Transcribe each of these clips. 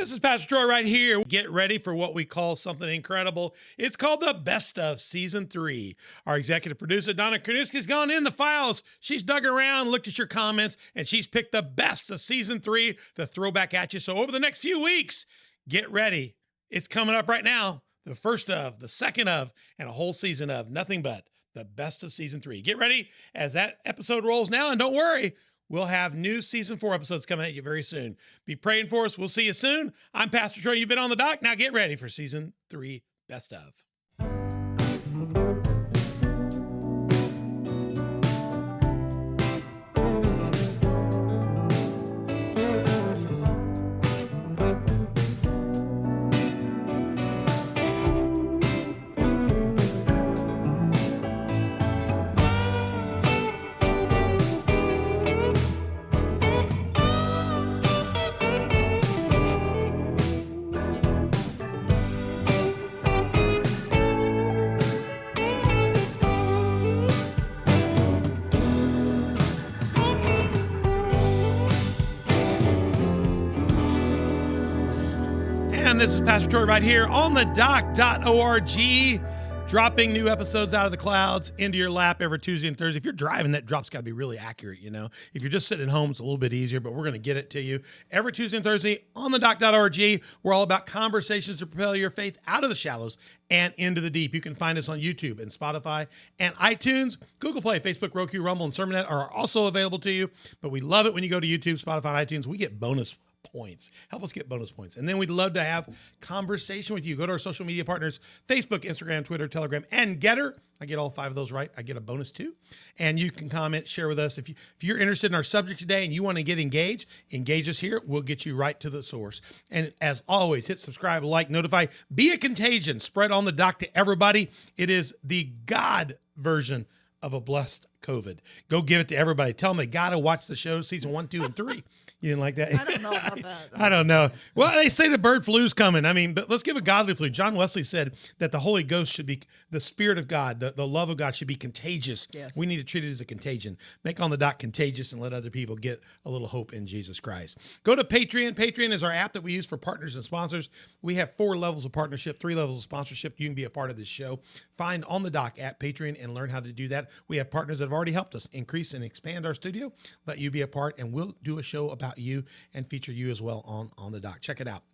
This is Pastor Troy right here. Get ready for what we call something incredible. It's called the Best of Season 3. Our executive producer, Donna Krasinski's gone in the files. She's dug around, looked at your comments, and she's picked the best of Season 3 to throw back at you. So over the next few weeks, get ready. It's coming up right now. The first of, the second of, and a whole season of nothing but the best of Season 3. Get ready as that episode rolls now, and don't worry. We'll have new Season 4 episodes coming at you very soon. Be praying for us. We'll see you soon. I'm Pastor Troy. You've been on the dock. Now get ready for Season 3 Best of. This is Pastor Troy right here on the doc.org, dropping new episodes out of the clouds into your lap every Tuesday and Thursday. If you're driving, that drop's got to be really accurate, you know. If you're just sitting at home, it's a little bit easier, but we're going to get it to you every Tuesday and Thursday on the doc.org. We're all about conversations to propel your faith out of the shallows and into the deep. You can find us on YouTube and Spotify and iTunes. Google Play, Facebook, Roku, Rumble, and Sermonette are also available to you, but we love it when you go to YouTube, Spotify, and iTunes. We get bonus points. Help us get bonus points. And then we'd love to have conversation with you. Go to our social media partners, Facebook, Instagram, Twitter, Telegram, and Getter. I get all 5 of those right. I get a bonus too. And you can comment, share with us. If you're interested in our subject today and you want to get engaged, engage us here. We'll get you right to the source. And as always, hit subscribe, like, notify, be a contagion. Spread on the doc to everybody. It is the God version of a blessed COVID. Go give it to everybody. Tell them they got to watch the show, season 1, 2, and 3. You didn't like that? I don't know about that. I don't know. Well, they say the bird flu's coming. I mean, but let's give a godly flu. John Wesley said that the Holy Ghost should be, the Spirit of God, the love of God should be contagious. Yes. We need to treat it as a contagion. Make On the Dock contagious and let other people get a little hope in Jesus Christ. Go to Patreon. Patreon is our app that we use for partners and sponsors. We have 4 levels of partnership, 3 levels of sponsorship. You can be a part of this show. Find On the Dock at Patreon and learn how to do that. We have partners that have already helped us increase and expand our studio. Let you be a part, and we'll do a show about you and feature you as well on the dock. Check it out.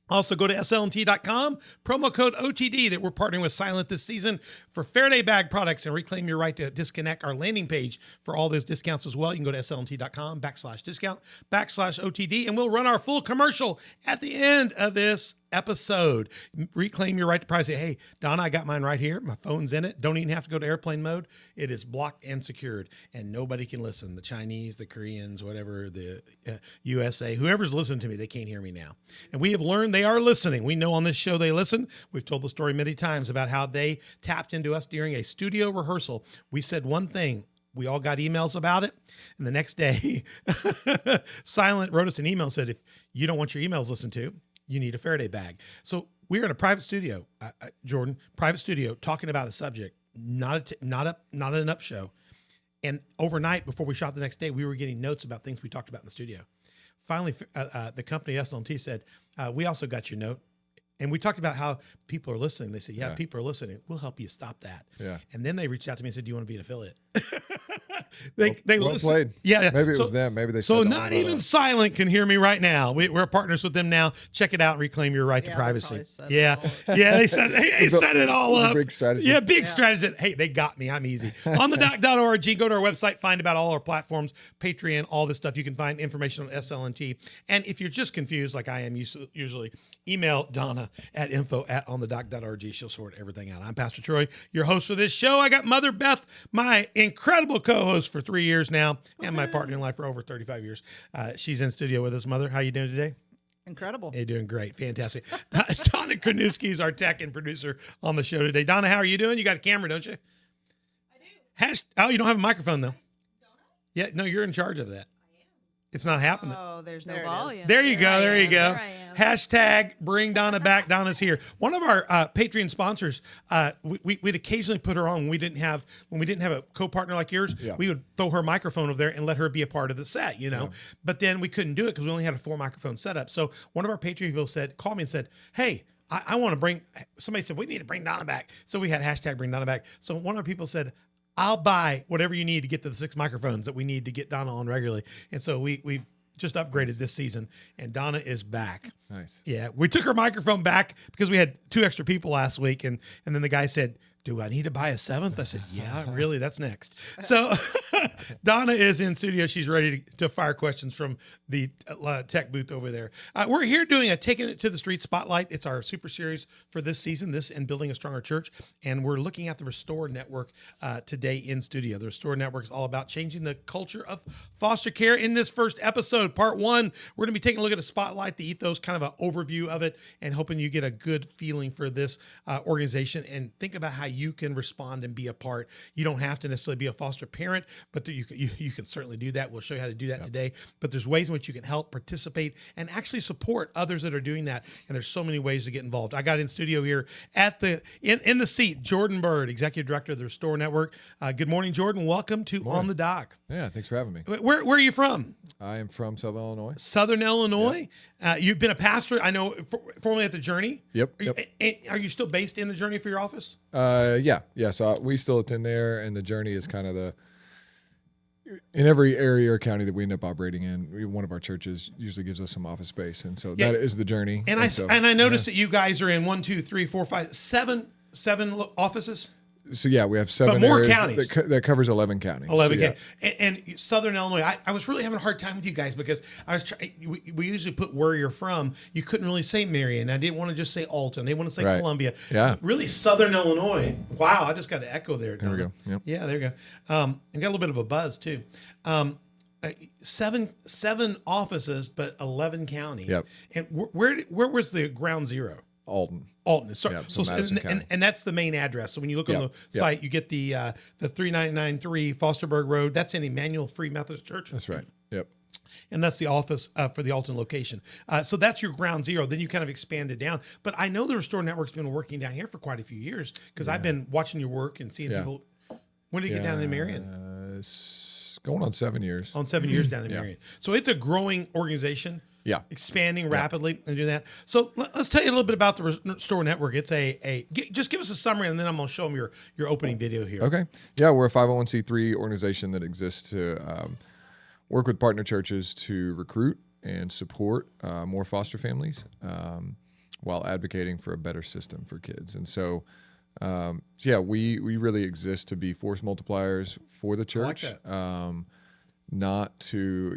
Also, go to slnt.com, promo code OTD that we're partnering with Silent this season for Faraday bag products, and reclaim your right to disconnect our landing page for all those discounts as well. You can go to slnt.com/discount/OTD, and we'll run our full commercial at the end of this episode. Reclaim your right to privacy. Hey, Donna, I got mine right here. My phone's in it. Don't even have to go to airplane mode. It is blocked and secured, and nobody can listen. The Chinese, the Koreans, whatever, the USA, whoever's listening to me, they can't hear me now. And we have learned they are listening. We know on this show they listen. We've told the story many times about how they tapped into us during a studio rehearsal. We said one thing. We all got emails about it. And the next day, Silent wrote us an email and said, if you don't want your emails listened to, you need a Faraday bag. So we're in a private studio, Jordan, private studio, talking about a subject, not an up show. And overnight, before we shot the next day, we were getting notes about things we talked about in the studio. Finally, the company SLT said, we also got your note. And we talked about how people are listening. They said, yeah, people are listening. We'll help you stop that. Yeah. And then they reached out to me and said, do you want to be an affiliate? They played. Yeah. Maybe it was them. Maybe they So said not even Silent can hear me right now. We're partners with them now. Check it out and reclaim your right to privacy. Yeah. They said it all up. Big strategy. Yeah, big strategy. Hey, they got me. I'm easy. On the doc.org, go to our website, find about all our platforms, Patreon, all this stuff. You can find information on SLNT. And if you're just confused, like I am usually, email Donna at info@onthedoc.org. She'll sort everything out. I'm Pastor Troy, your host for this show. I got Mother Beth, my incredible co-host for 3 years now, and my partner in life for over 35 years. She's in studio with us. Mother, how you doing today? Incredible. You're doing great. Fantastic. Donna Krasinski is our tech and producer on the show today. Donna, how are you doing? You got a camera, don't you? I do. Oh, you don't have a microphone, though. Don't I? Yeah, no, you're in charge of that. I am. It's not happening. Oh, there's no volume. There you go. There you go. There I am. Hashtag bring Donna back. Donna's here. One of our Patreon sponsors, we'd occasionally put her on when we didn't have a co-partner like yours. Yeah. We would throw her microphone over there and let her be a part of the set, But then we couldn't do it because we only had a 4-microphone setup. So one of our Patreon people called me and said, hey, I want to bring, somebody said, we need to bring Donna back. So we had hashtag bring Donna back. So one of our people said, I'll buy whatever you need to get to the 6 microphones that we need to get Donna on regularly. And so we've just upgraded this season, and Donna is back. Nice. Yeah, we took her microphone back because we had 2 extra people last week, and then the guy said, do I need to buy a 7th? I said, yeah, really, that's next. So Donna is in studio. She's ready to fire questions from the tech booth over there. We're here doing a Taking It to the Street Spotlight. It's our super series for this season, and Building a Stronger Church. And we're looking at the Restore Network today in studio. The Restore Network is all about changing the culture of foster care. In this first episode, part 1, we're going to be taking a look at the spotlight, the ethos, kind of an overview of it, and hoping you get a good feeling for this organization and think about how you can respond and be a part. You don't have to necessarily be a foster parent, but you can certainly do that. We'll show you how to do that today. But there's ways in which you can help, participate, and actually support others that are doing that. And there's so many ways to get involved. I got in studio here in the seat, Jordan Bird, Executive Director of the Restore Network. Good morning, Jordan. Welcome to On the Dock. Yeah, thanks for having me. Where are you from? I am from Southern Illinois. Southern Illinois. You've been a pastor, I know, formerly at the Journey. Yep. Are you still based in the Journey for your office? Yeah. So we still attend there, and the Journey is kind of in every area or county that we end up operating in. One of our churches usually gives us some office space, and so that is the Journey. And I noticed that you guys are in 1, 2, 3, 4, 5, 7 offices. So yeah, we have 7 but more areas counties. that covers 11 counties. 11 so, counties. And Southern Illinois, I was really having a hard time with you guys because we usually put where you're from. You couldn't really say Marion. I didn't want to just say Alton. They want to say Columbia. Yeah. Really, Southern Illinois. Wow, I just got an echo there. There we go. Yep. Yeah, there you go. And got a little bit of a buzz too. 7 offices, but 11 counties. Yep. And where was the ground zero? Alton. So Madison County. and that's the main address. So when you look on the site, you get the 3993 Fosterburg Road. That's in Emmanuel Free Methodist Church. That's right. Yep. And that's the office for the Alton location. So that's your ground zero. Then you kind of expanded down. But I know the Restore Network's been working down here for quite a few years because I've been watching your work and seeing people. When did you get down in Marion? It's going on 7 years. On 7 years down in Marion. So it's a growing organization. Yeah. Expanding rapidly and do that. So let's tell you a little bit about the Restore Network. It's just give us a summary, and then I'm going to show them your opening video here. Okay. Yeah, we're a 501c3 organization that exists to work with partner churches to recruit and support more foster families while advocating for a better system for kids. And so, we really exist to be force multipliers for the church. I like that. Not to,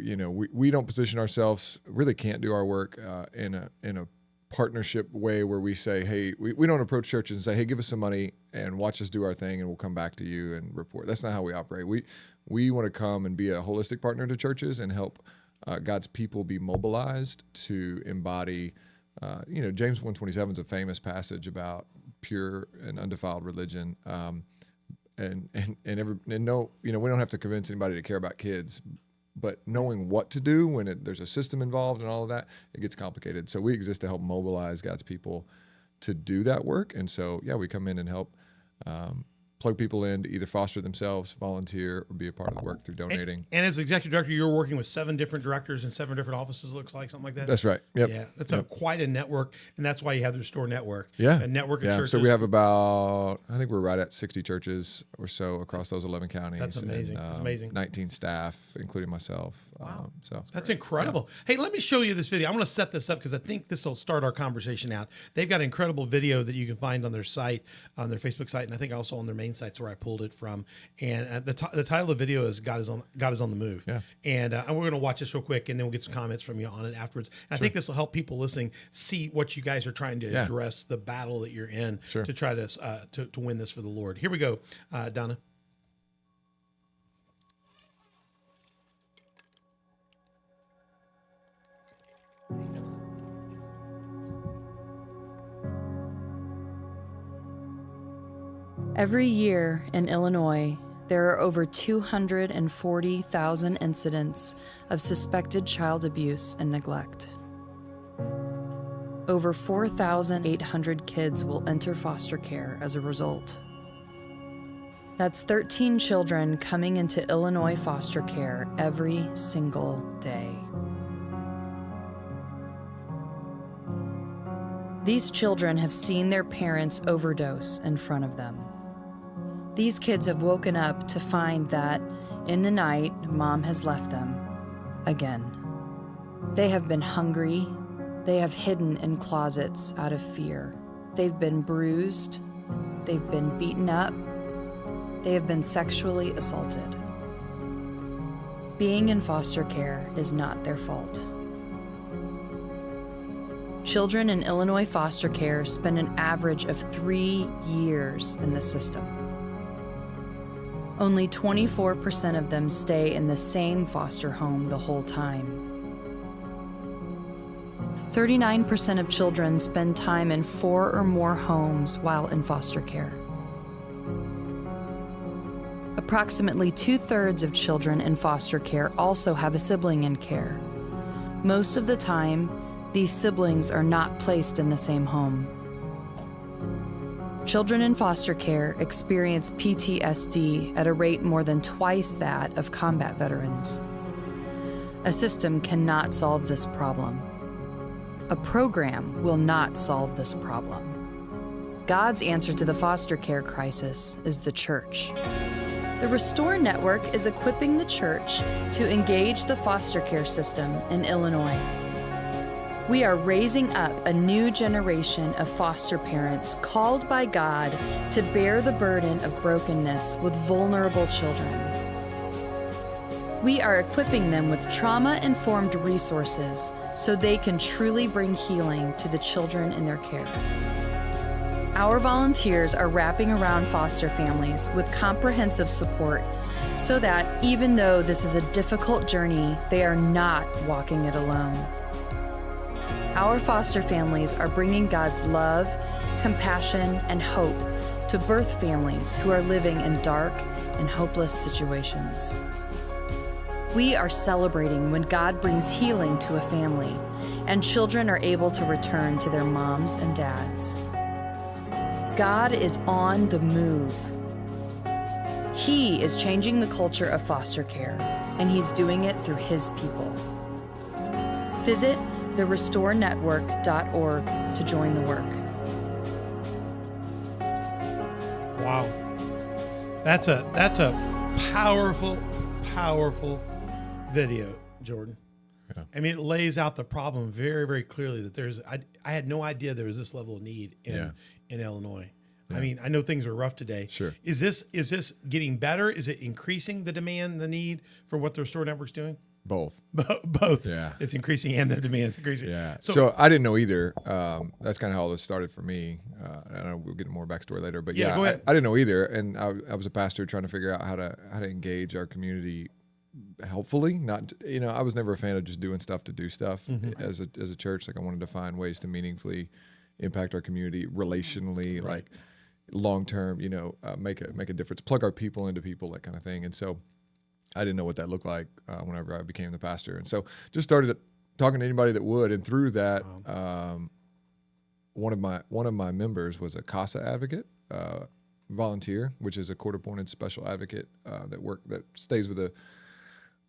we don't position ourselves, really can't do our work in a partnership way where we say, hey, we don't approach churches and say, hey, give us some money and watch us do our thing and we'll come back to you and report. That's not how we operate. We want to come and be a holistic partner to churches and help God's people be mobilized to embody, James 1:27 is a famous passage about pure and undefiled religion. And no, we don't have to convince anybody to care about kids, but knowing what to do when there's a system involved and all of that, it gets complicated. So we exist to help mobilize God's people to do that work. And so, we come in and help plug people in to either foster themselves, volunteer, or be a part of the work through donating. And as executive director, you're working with 7 different directors in 7 different offices, it looks like, something like that? That's right. Yep. Yeah, that's quite a network, and that's why you have the Restore Network. Yeah. A network of churches. So we have I think we're right at 60 churches or so across those 11 counties. That's amazing. And, that's amazing. 19 staff, including myself. Wow. So that's incredible. Yeah. Hey, let me show you this video. I'm going to set this up because I think this will start our conversation out. They've got an incredible video that you can find on their site, on their Facebook site, and I think also on their main sites where I pulled it from. And the title of the video is God is on the Move. Yeah. And we're going to watch this real quick, and then we'll get some comments from you on it afterwards. And I think this will help people listening see what you guys are trying to address, the battle that you're in to try to win this for the Lord. Here we go, Donna. Every year in Illinois, there are over 240,000 incidents of suspected child abuse and neglect. over 4,800 kids will enter foster care as a result. That's 13 children coming into Illinois foster care every single day. These children have seen their parents overdose in front of them. These kids have woken up to find that, in the night, mom has left them again. They have been hungry. They have hidden in closets out of fear. They've been bruised. They've been beaten up. They have been sexually assaulted. Being in foster care is not their fault. Children in Illinois foster care spend an average of 3 years in the system. Only 24% of them stay in the same foster home the whole time. 39% of children spend time in 4 or more homes while in foster care. Approximately 2/3 of children in foster care also have a sibling in care. Most of the time, these siblings are not placed in the same home. Children in foster care experience PTSD at a rate more than twice that of combat veterans. A system cannot solve this problem. A program will not solve this problem. God's answer to the foster care crisis is the church. The Restore Network is equipping the church to engage the foster care system in Illinois. We are raising up a new generation of foster parents called by God to bear the burden of brokenness with vulnerable children. We are equipping them with trauma-informed resources so they can truly bring healing to the children in their care. Our volunteers are wrapping around foster families with comprehensive support so that even though this is a difficult journey, they are not walking it alone. Our foster families are bringing God's love, compassion, and hope to birth families who are living in dark and hopeless situations. We are celebrating when God brings healing to a family and children are able to return to their moms and dads. God is on the move. He is changing the culture of foster care, and He's doing it through His people. Visit therestorenetwork.org to join the work. Wow. That's a powerful, powerful video, Jordan. Yeah. I mean, it lays out the problem very, very clearly that I had no idea there was this level of need in Illinois. Yeah. I mean, I know things are rough today. Sure. Is this getting better? Is it increasing the demand, the need for what the Restore Network's doing? Both. Both. Yeah. It's increasing and the demand is increasing. Yeah. So I didn't know either. That's kind of how all this started for me. I know we'll get more backstory later, but go ahead. I didn't know either. And I was a pastor trying to figure out how to engage our community helpfully. Not, I was never a fan of just doing stuff to do stuff as a church. Like I wanted to find ways to meaningfully impact our community relationally, Right. like long-term, make a difference, plug our people into people, that kind of thing. And so I didn't know what that looked like whenever I became the pastor. And so just started talking to anybody that would. And through that, one of my members was a CASA advocate, volunteer, which is a court-appointed special advocate that stays with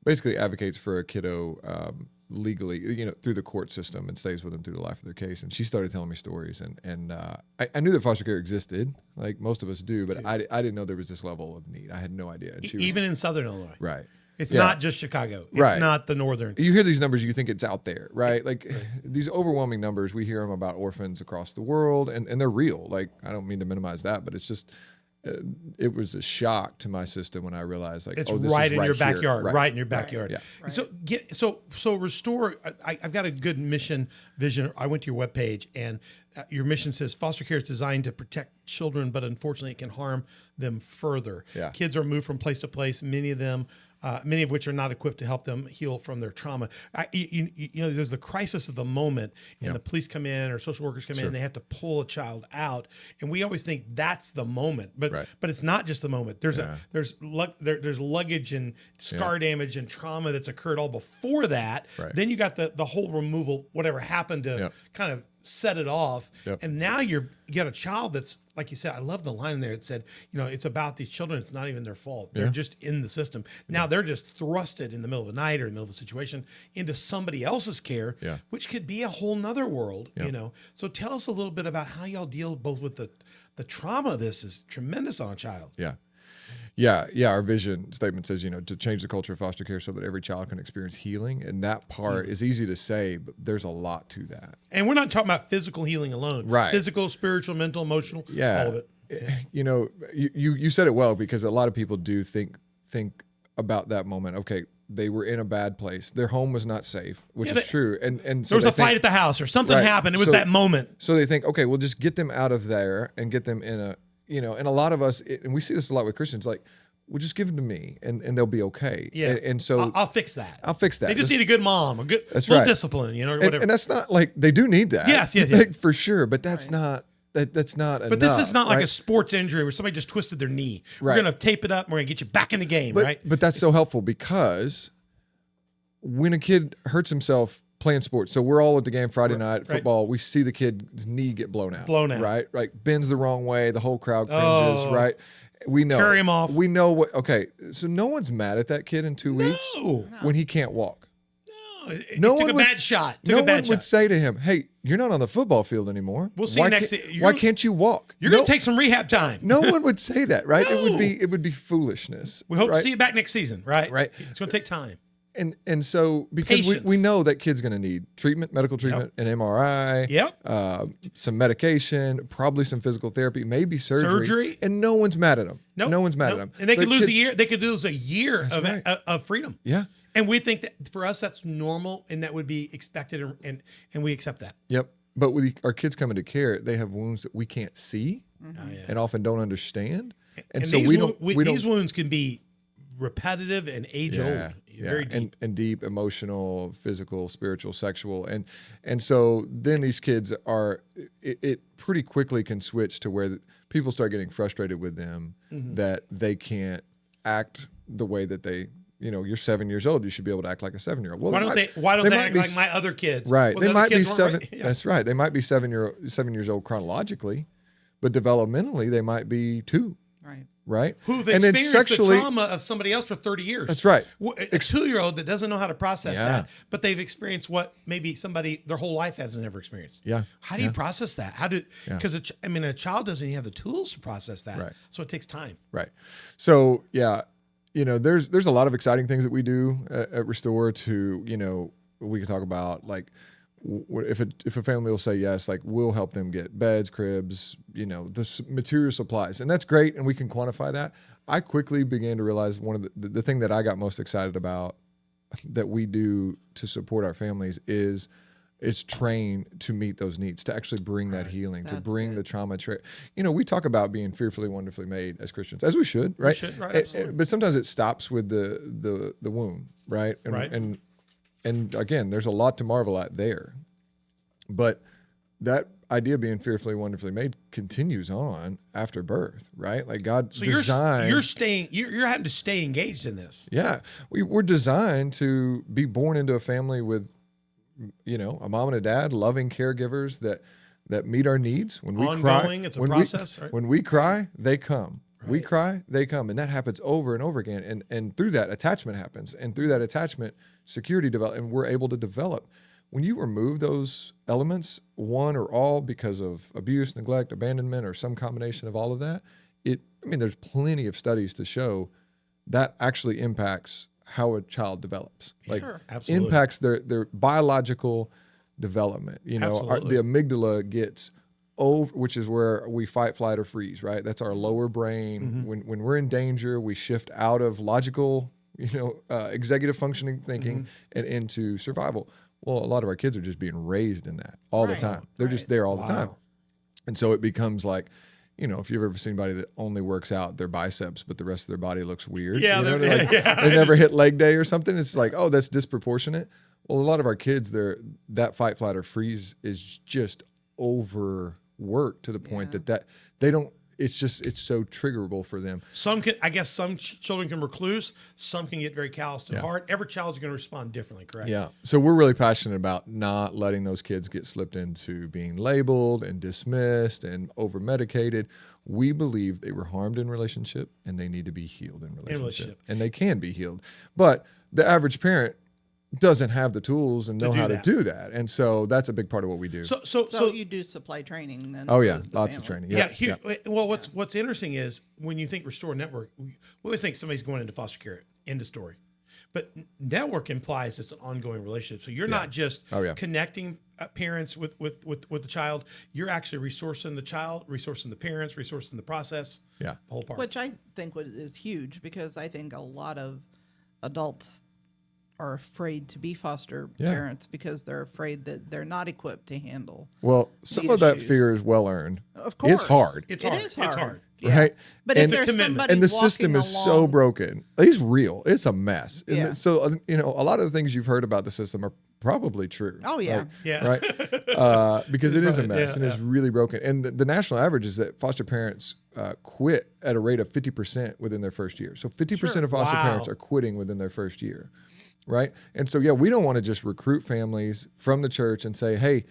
basically advocates for a kiddo legally, through the court system and stays with them through the life of their case. And she started telling me stories, and I knew that foster care existed, like most of us do, but I didn't know there was this level of need. I had no idea. And Even in Southern Illinois. Right. It's not just Chicago. It's not the northern. You hear these numbers, you think it's out there, right? Like these overwhelming numbers, we hear them about orphans across the world, and they're real. Like, I don't mean to minimize that, but it's just, it was a shock to my system when I realized, like, it's this right is in your here. backyard, right in your backyard. Yeah. Right. So Restore. I've got a good mission vision. I went to your webpage, and your mission says foster care is designed to protect children, but unfortunately, it can harm them further. Yeah. Kids are moved from place to place. Many of which are not equipped to help them heal from their trauma. There's the crisis of the moment, and the police come in or social workers come in, and they have to pull a child out, and we always think that's the moment, but it's not just the moment. There's luggage and scar damage and trauma that's occurred all before that. Right. Then you got the whole removal, whatever happened to kind of set it off. Yep. And now you got a child that's, like you said, I love the line in there. It said, it's about these children. It's not even their fault. They're just in the system. Now they're just thrusted in the middle of the night or in the middle of a situation into somebody else's care, which could be a whole nother world, So tell us a little bit about how y'all deal both with the trauma of this is tremendous on a child. Yeah. Our vision statement says, to change the culture of foster care so that every child can experience healing. And that part is easy to say, but there's a lot to that. And we're not talking about physical healing alone. Right. Physical, spiritual, mental, emotional, all of it. You said it well, because a lot of people do think about that moment. Okay, they were in a bad place. Their home was not safe, which is true. And so there was a fight at the house or something happened. It was that moment. So they think, okay, we'll just get them out of there and get them in a, and a lot of us, and we see this a lot with Christians, like, well, just give them to me and they'll be okay. Yeah. And so I'll fix that. They just need a good mom, a good little discipline, or whatever. And that's not like, they do need that. Yes. Like, for sure. But that's not, that's not enough. But this is not like a sports injury where somebody just twisted their knee. We're going to tape it up and we're going to get you back in the game, right? But that's so helpful, because when a kid hurts himself playing sports, so we're all at the game Friday night, football, we see the kid's knee get blown out. Right? Like, bends the wrong way, the whole crowd cringes, right? We know. Carry him off. We know okay, so no one's mad at that kid in 2 weeks when he can't walk. No one took a bad shot. No one would say to him, hey, you're not on the football field anymore. We'll see you next year. Why can't you walk? You're going to take some rehab time. No one would say that, right? It would be foolishness. We hope to see you back next season, right? Right. It's going to take time. And so, because we know that kid's going to need treatment, medical treatment, an MRI, some medication, probably some physical therapy, maybe surgery. And no one's mad at them. No one's mad at them. And they could lose a year. They could lose a year of freedom. Yeah. And we think that for us, that's normal and that would be expected, and we accept that. Yep. But with our kids coming to care, they have wounds that we can't see and often don't understand. And so these wounds can be repetitive and age old. Very deep. And deep, emotional, physical, spiritual, sexual. And so then these kids are, it pretty quickly can switch to where people start getting frustrated with them that they can't act the way that they, you're 7 years old, you should be able to act like a 7-year-old. Well, why don't they act like my other kids? Right. Well, they might be 7. Right. That's right. They might be 7 years old chronologically, but developmentally they might be 2. Right. Who've experienced the trauma of somebody else for 30 years. That's right. A 2-year-old that doesn't know how to process that, but they've experienced what maybe somebody their whole life hasn't ever experienced. Yeah. How do you process that? Because a child doesn't even have the tools to process that. Right. So it takes time. Right. So there's a lot of exciting things that we do at Restore to, we can talk about, like, if a family will say yes, like, we'll help them get beds, cribs, the material supplies, and that's great, and we can quantify that. I quickly began to realize one of the thing that I got most excited about that we do to support our families is train to meet those needs, to actually bring that healing, to bring the trauma. We talk about being fearfully, wonderfully made as Christians, as we should, right? We should, right? Absolutely. But sometimes it stops with the womb, right? And again, there's a lot to marvel at there. But that idea of being fearfully, wonderfully made continues on after birth, right? Like, God designed. You're having to stay engaged in this. Yeah. We're designed to be born into a family with, a mom and a dad, loving caregivers that meet our needs. When we Ongoing, it's a process, right? When we cry, they come. Right. We cry, they come. And that happens over and over again. And through that, attachment happens. And through that attachment, security develops, and we're able to develop. When you remove those elements, one or all, because of abuse, neglect, abandonment, or some combination of all of that, there's plenty of studies to show that actually impacts how a child develops. Absolutely. Impacts their biological development. The amygdala gets over, which is where we fight, flight, or freeze, right? That's our lower brain. When we're in danger, we shift out of logical, executive functioning thinking and into survival. Well, a lot of our kids are just being raised in that all the time. They're just there all the time. And so it becomes like, if you've ever seen anybody that only works out their biceps, but the rest of their body looks weird. Yeah, they never hit leg day or something. It's like, oh, that's disproportionate. Well, a lot of our kids, that fight, flight, or freeze is just overworked to the point that they don't. it's so triggerable for them. Some can, I guess, some children can recluse. Some can get very calloused and hard. Every child's going to respond differently, correct? Yeah. So we're really passionate about not letting those kids get slipped into being labeled and dismissed and over medicated. We believe they were harmed in relationship and they need to be healed in relationship. And they can be healed. But the average parent doesn't have the tools and know how to do that. And so that's a big part of what we do. So you do supply training then? Oh yeah, the lots of families. training. Yeah. Well, what's interesting is when you think Restore Network, we always think somebody's going into foster care. End of story. But network implies it's an ongoing relationship. So you're not just connecting parents with the child. You're actually resourcing the child, resourcing the parents, resourcing the process. Yeah, the whole part. Which I think is huge, because I think a lot of adults are afraid to be foster parents because they're afraid that they're not equipped to handle. Well, some of that fear is well earned. Of course, it's hard. It is hard. It's hard. Yeah. Right? But if there's somebody and the walking system is so along- broken. It's real. It's a mess. Yeah. And so, a lot of the things you've heard about the system are probably true. Oh yeah. Right? Because it is a mess and it's really broken. And the national average is that foster parents quit at a rate of 50% within their first year. So 50% of foster parents are quitting within their first year. Right? And so, we don't want to just recruit families from the church and say, hey,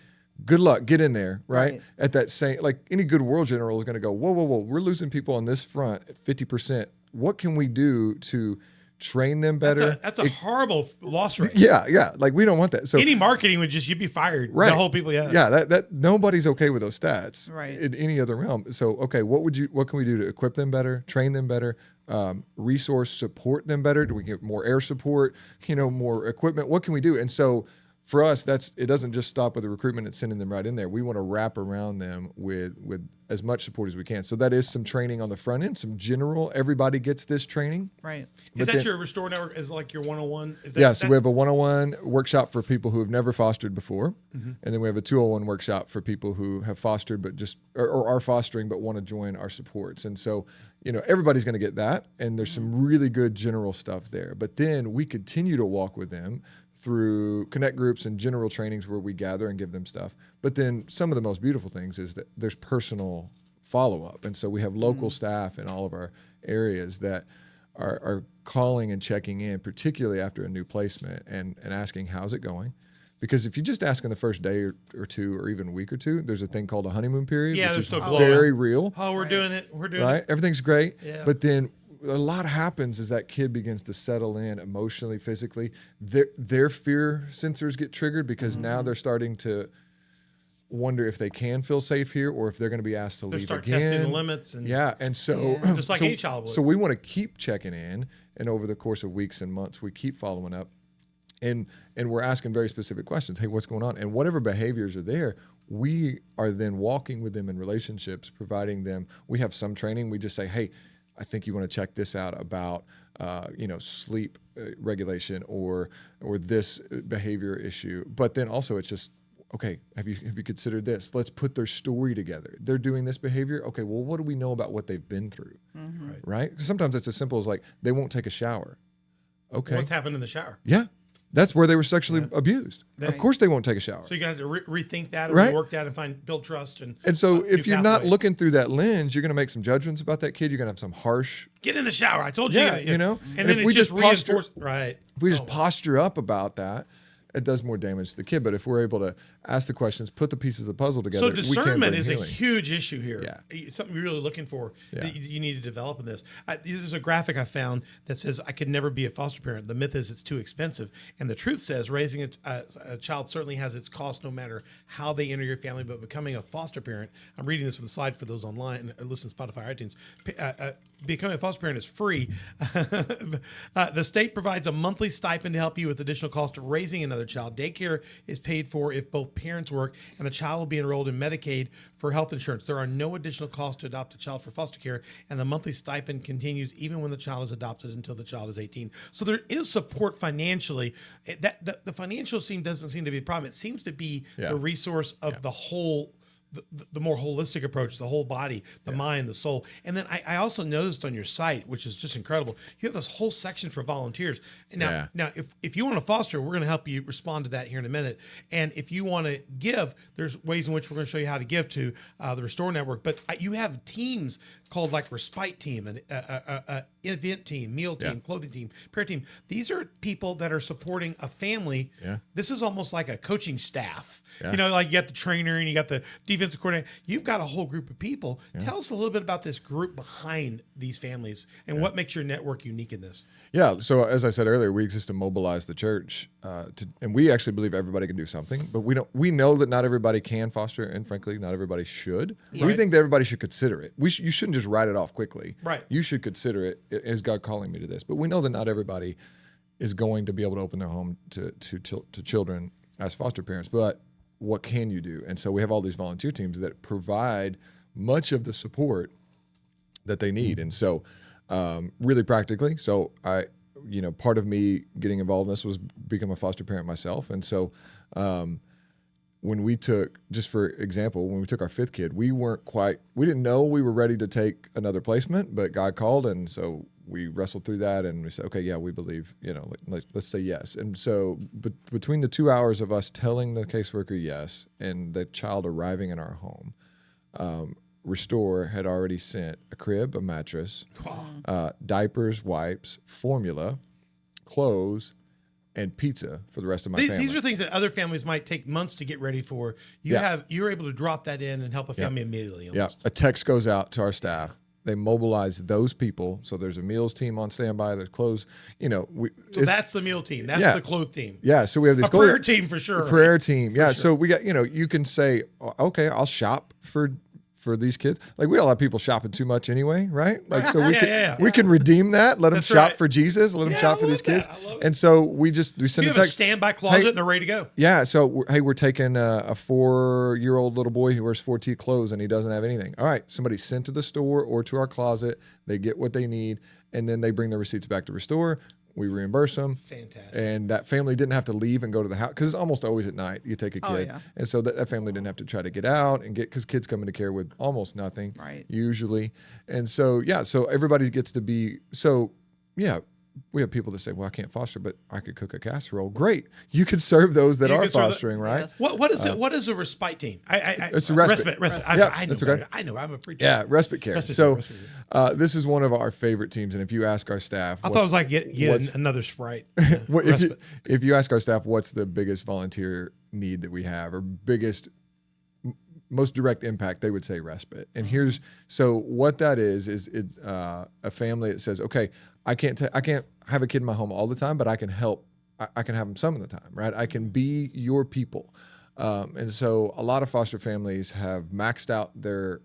good luck, get in there, right? At that same, like any good world general is going to go, whoa, we're losing people on this front at 50%. What can we do to train them better? That's a horrible loss rate. Yeah. Like we don't want that. So any marketing would just, you'd be fired. Right. The whole people, that nobody's okay with those stats right. in any other realm. So, what can we do to equip them better, train them better, resource support them better? Do we get more air support, more equipment? What can we do? And so for us, it doesn't just stop with the recruitment and sending them right in there. We want to wrap around them with as much support as we can. So that is some training on the front end, some general, everybody gets this training. Right. Is that your Restore Network? Is like your 101? So we have a 101 workshop for people who have never fostered before. Mm-hmm. And then we have a 201 workshop for people who have fostered but or are fostering but want to join our supports. And so, everybody's going to get that. And there's some really good general stuff there. But then we continue to walk with them through connect groups and general trainings where we gather and give them stuff. But then some of the most beautiful things is that there's personal follow-up. And so we have local staff in all of our areas that are calling and checking in, particularly after a new placement and asking, how's it going? Because if you just ask in the first day or two or even a week or two, there's a thing called a honeymoon period, which is very real. Oh, we're doing it. We're doing it. Everything's great. Yeah. But then a lot happens as that kid begins to settle in emotionally, physically. Their fear sensors get triggered because now they're starting to wonder if they can feel safe here or if they're going to be asked to leave again. Start testing the limits. And so just like any child would. So we want to keep checking in, and over the course of weeks and months, we keep following up, and we're asking very specific questions. Hey, what's going on? And whatever behaviors are there, we are then walking with them in relationships, providing them. We have some training. We just say, hey, I think you want to check this out about, sleep regulation or this behavior issue. But then also it's just, okay, have you considered this? Let's put their story together. They're doing this behavior. Okay, well, what do we know about what they've been through? Mm-hmm. Right? Because sometimes it's as simple as like they won't take a shower. Okay. What's happened in the shower? Yeah. That's where they were sexually abused. Of course they won't take a shower. So you're going to have to rethink that and work that and build trust. And so if you're not looking through that lens, you're going to make some judgments about that kid. You're going to have some harsh. Get in the shower. I told you. And then if we just reinforce. Right. If we just posture up about that, it does more damage to the kid. But if we're able to ask the questions, put the pieces of the puzzle together, so discernment we can is a huge issue here. Yeah. It's something you're really looking for that you need to develop in this. There's a graphic I found that says I could never be a foster parent. The myth is it's too expensive, and the truth says raising a child certainly has its cost, no matter how they enter your family. But becoming a foster parent, I'm reading this from the slide for those online and listen to Spotify, iTunes. Becoming a foster parent is free. The state provides a monthly stipend to help you with additional cost of raising another child. Daycare is paid for if both parents work, and the child will be enrolled in Medicaid for health insurance. There are no additional costs to adopt a child for foster care, and the monthly stipend continues even when the child is adopted until the child is 18. So there is support financially. The financial doesn't seem to be a problem. It seems to be the resource of the whole the more holistic approach, the whole body, the mind, the soul. And then I also noticed on your site, which is just incredible, you have this whole section for volunteers. Now, if you want to foster, we're going to help you respond to that here in a minute. And if you want to give, there's ways in which we're going to show you how to give to the Restore Network. But you have teams called like Respite Team, an event team, meal team, clothing team, prayer team. These are people that are supporting a family. Yeah. This is almost like a coaching staff. You know, like you got the trainer and you got the defensive coordinator. You've got a whole group of people. Tell us a little bit about this group behind these families and what makes your network unique in this. Yeah. So as I said earlier, we exist to mobilize the church, and we actually believe everybody can do something, but we know that not everybody can foster, and frankly, not everybody should. We think that everybody should consider it. You shouldn't just write it off quickly. Right. You should consider it. Is God calling me to this? But we know that not everybody is going to be able to open their home to children as foster parents. But what can you do? And so we have all these volunteer teams that provide much of the support that they need. And so really practically, so part of me getting involved in this was become a foster parent myself. And so when we took, just for example, when we took our 5th kid, we didn't know we were ready to take another placement, but God called. And so we wrestled through that and we said, okay, yeah, we believe, let's say yes. And so between the 2 hours of us telling the caseworker yes and the child arriving in our home, Restore had already sent a crib, a mattress, diapers, wipes, formula, clothes, and pizza for the rest of my family. These are things that other families might take months to get ready for. You're able to drop that in and help a family immediately. Almost. Yeah, a text goes out to our staff. They mobilize those people. So there's a meals team on standby. There's clothes. So that's the meal team. That's the clothes team. Yeah. So we have this prayer team for sure. Prayer team. Yeah. So we got, you can say, okay, I'll shop for these kids. Like we all have people shopping too much anyway, right? Like so we can redeem that. Let them shop for Jesus. Let them shop for these kids. And so we send you a have text. A standby closet and they're ready to go. Yeah. So we're taking a 4-year-old little boy who wears 4T clothes and he doesn't have anything. All right, somebody's sent to the store or to our closet. They get what they need, and then they bring the receipts back to Restore. We reimburse them. Fantastic. And that family didn't have to leave and go to the house because it's almost always at night. You take a kid. And so that family didn't have to try to get out and because kids come into care with almost nothing usually. And so, so everybody gets to be, we have people that say, well, I can't foster, but I could cook a casserole. Great. You could serve those that are fostering, right? Yes. What is it? What is a respite team? It's a respite. I know. I'm a free team. Yeah, respite care. This is one of our favorite teams. And if you ask our staff, I thought it was like get another Sprite. If you ask our staff, what's the biggest volunteer need that we have or most direct impact, they would say respite. And so what that is it's a family that says, okay, I can't have a kid in my home all the time, but I can help. I can have them some of the time, right? I can be your people. And so a lot of foster families have maxed out their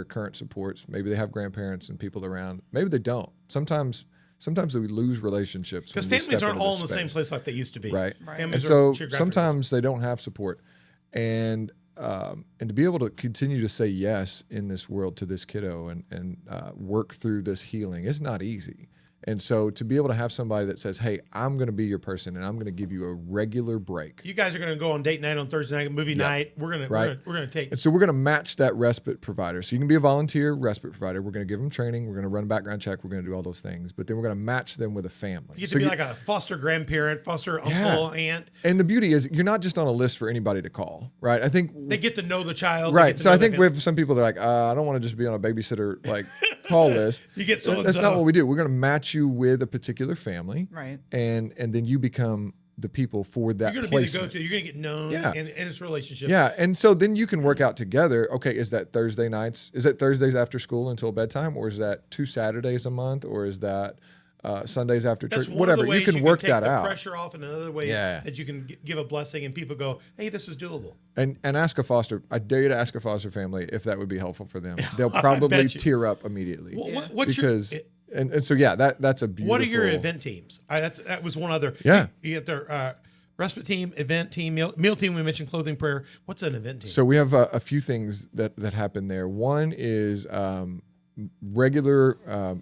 current supports. Maybe they have grandparents and people around. Maybe they don't. Sometimes we lose relationships because families aren't all in the same place like they used to be. Right. And so sometimes they don't have support. And to be able to continue to say yes in this world to this kiddo and work through this healing is not easy. And so to be able to have somebody that says, hey, I'm going to be your person and I'm going to give you a regular break. You guys are going to go on date night on Thursday night, movie night. We're going to take. And so we're going to match that respite provider. So you can be a volunteer respite provider. We're going to give them training. We're going to run a background check. We're going to do all those things. But then we're going to match them with a family. You get to be like a foster grandparent, foster uncle, aunt. And the beauty is you're not just on a list for anybody to call, right? I think they get to know the child. Right. So I think we have some people that are like, I don't want to just be on a babysitter call list. You get so. That's not what we do. We're going to match you with a particular family, right? And then you become the people for that. You're going to be the go-to. You're going to get known, and it's relationship. Yeah, and so then you can work out together. Okay, is that Thursday nights? Is that Thursdays after school until bedtime, or is that 2 Saturdays a month, or is that Sundays after church? Whatever, you can work that out. Pressure off, and another way that you can give a blessing, and people go, "Hey, this is doable." And ask a foster. I dare you to ask a foster family if that would be helpful for them. They'll probably tear up immediately. And so that's a beautiful. What are your event teams? That was one other. Yeah, you get their respite team, event team, meal team. We mentioned clothing, prayer. What's an event team? So we have a few things that happen there. One is regular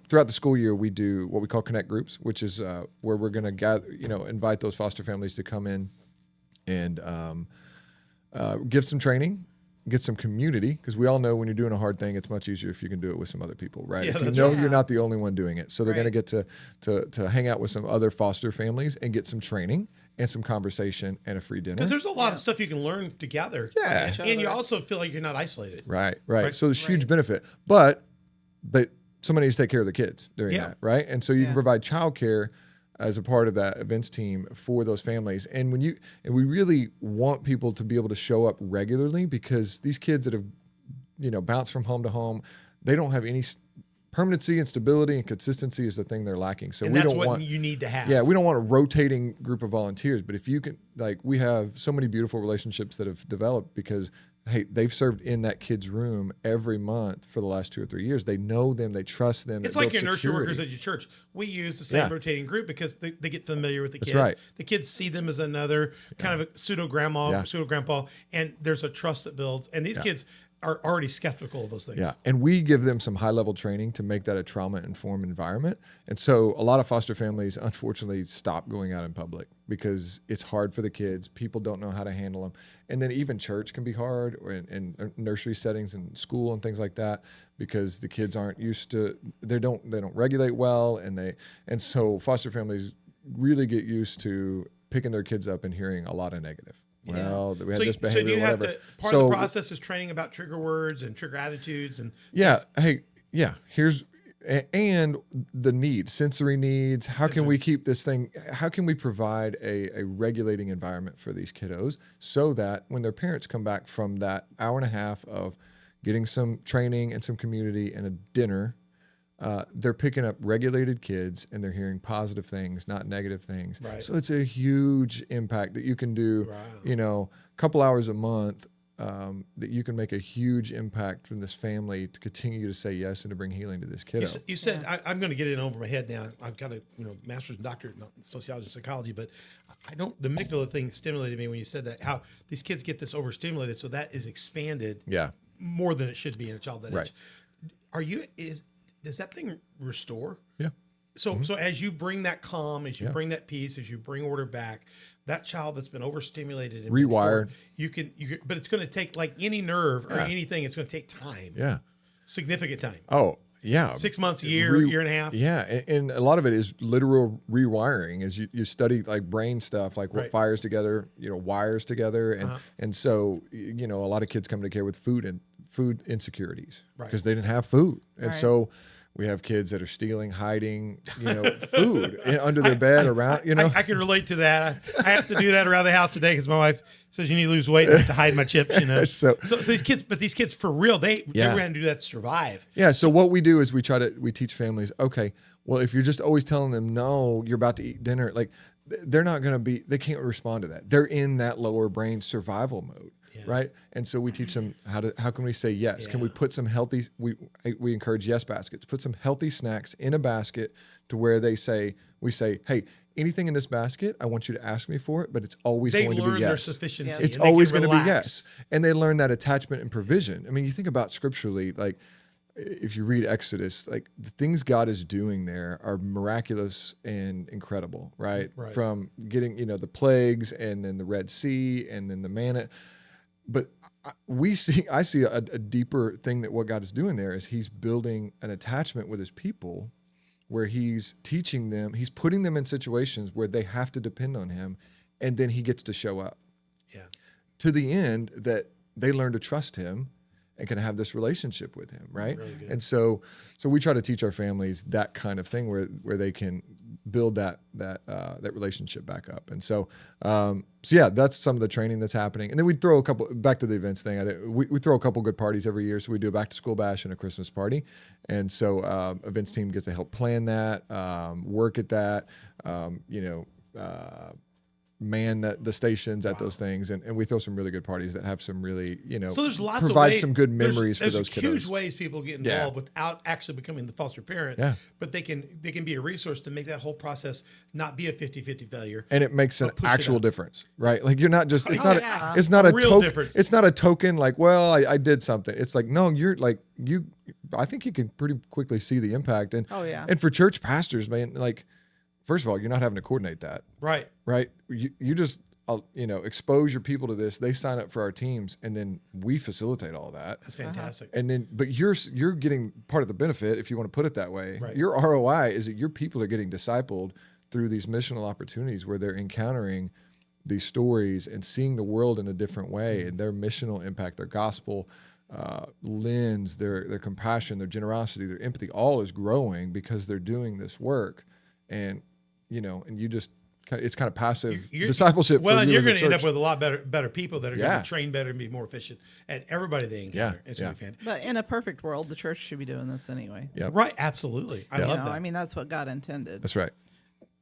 throughout the school year. We do what we call connect groups, which is where we're going to gather, invite those foster families to come in and give some training, get some community, because we all know when you're doing a hard thing, it's much easier if you can do it with some other people, right? Yeah, If you that's know right. you're not the only one doing it. So they're Right. going to get to hang out with some other foster families and get some training and some conversation and a free dinner. Because there's a lot of stuff you can learn together. Yeah. Each And you other. also feel like you're not isolated. Right. Right. So there's huge Right. benefit, but somebody needs to take care of the kids during Yeah. that, right? And so you can Yeah. provide childcare as a part of that events team for those families. And we really want people to be able to show up regularly, because these kids that have, bounced from home to home, they don't have any permanency, and stability and consistency is the thing they're lacking. So And we that's don't what want, you need to have. yeah, we don't want a rotating group of volunteers, but if you can, we have so many beautiful relationships that have developed because, hey, they've served in that kid's room every month for the last 2 or 3 years. They know them, they trust them. It's that like builds your nursery security. workers at your church. We use the same Yeah. rotating group because they get familiar with the kids. right. The kids see them as another kind of a pseudo grandma, Yeah. pseudo grandpa, and there's a trust that builds. And these kids are already skeptical of those things. Yeah, and we give them some high-level training to make that a trauma-informed environment. And so a lot of foster families, unfortunately, stop going out in public because it's hard for the kids. People don't know how to handle them. And then even church can be hard, or in nursery settings and school and things like that, because the kids aren't used to, they don't regulate well, and so foster families really get used to picking their kids up and hearing a lot of negative. Well, we had this behavior, so do you have whatever. to, part of the process is training about trigger words and trigger attitudes and Yeah. Hey, yeah. And the needs, sensory needs. How can we keep this thing? How can we provide a regulating environment for these kiddos so that when their parents come back from that hour and a half of getting some training and some community and a dinner, they're picking up regulated kids and they're hearing positive things, not negative things. Right. So it's a huge impact that you can do, a couple hours a month, that you can make a huge impact from this family to continue to say yes and to bring healing to this kiddo. You said I'm going to get it over my head now. I've got a master's and doctorate in sociology and psychology, but the amygdala thing stimulated me when you said that, how these kids get this overstimulated, so that is expanded more than it should be in a child that age. Does that thing restore? Yeah. So as you bring that calm, as you bring that peace, as you bring order back, that child that's been overstimulated and Rewired. you can, but it's going to take, like any nerve or anything, it's going to take time. Yeah. Significant time. Oh, yeah. 6 months, a year, year and a half. Yeah. And a lot of it is literal rewiring as you study like brain stuff, like what fires together, wires together. And so, a lot of kids come to care with food insecurities because they didn't have food. And so we have kids that are stealing, hiding, food under their bed, around, I can relate to that. I have to do that around the house today because my wife says you need to lose weight and I have to hide my chips, So these kids for real, they're going to do that to survive. Yeah. So what we do is we teach families, okay, well, if you're just always telling them, no, you're about to eat dinner, like they're not going to they can't respond to that. They're in that lower brain survival mode. Right. And so we teach them how can we say yes? Can we put some healthy, we encourage yes baskets, put some healthy snacks in a basket to where we say, hey, anything in this basket, I want you to ask me for it, but it's always going to be yes. They learn their sufficiency. It's and they always can going to be relax. yes. And they learn that attachment and provision. I mean, you think about scripturally, like if you read Exodus, like the things God is doing there are miraculous and incredible, right? From getting, the plagues and then the Red Sea and then the manna. But I see a deeper thing that what God is doing there is he's building an attachment with his people where he's teaching them, he's putting them in situations where they have to depend on him, and then he gets to show up. Yeah. To the end that they learn to trust him and can have this relationship with him, right? Really good. And so we try to teach our families that kind of thing where they can build that relationship back up. And so that's some of the training that's happening. And then we throw a couple, back to the events thing, we throw a couple good parties every year. So we do a back to school bash and a Christmas party. And so events team gets to help plan that, work at that, man the stations at those things, and we throw some really good parties that have some really, so there's lots provide of ways, some good memories for those kiddos. There's huge ways people get involved without actually becoming the foster parent, but they can be a resource to make that whole process not be a 50-50 failure. And it makes an actual difference, right? Like you're not just, it's it's not a real token. difference. It's not a token like, well, I did something. It's like, no, you're like, I think you can pretty quickly see the impact. And, and for church pastors, man, like, first of all, you're not having to coordinate that. Right. You just expose your people to this. They sign up for our teams, and then we facilitate all that. That's fantastic. And then, but you're getting part of the benefit, if you want to put it that way. Right. Your ROI is that your people are getting discipled through these missional opportunities where they're encountering these stories and seeing the world in a different way, and their missional impact, their gospel lens, their compassion, their generosity, their empathy, all is growing because they're doing this work. And and you just, it's kind of passive discipleship. Well, for and you you're as a going to end up church. with a lot better people that are going to train better and be more efficient at everybody they encounter. It's going to be fantastic. But in a perfect world, the church should be doing this anyway. Yep. Right, absolutely. I love that. I mean, that's what God intended. That's right.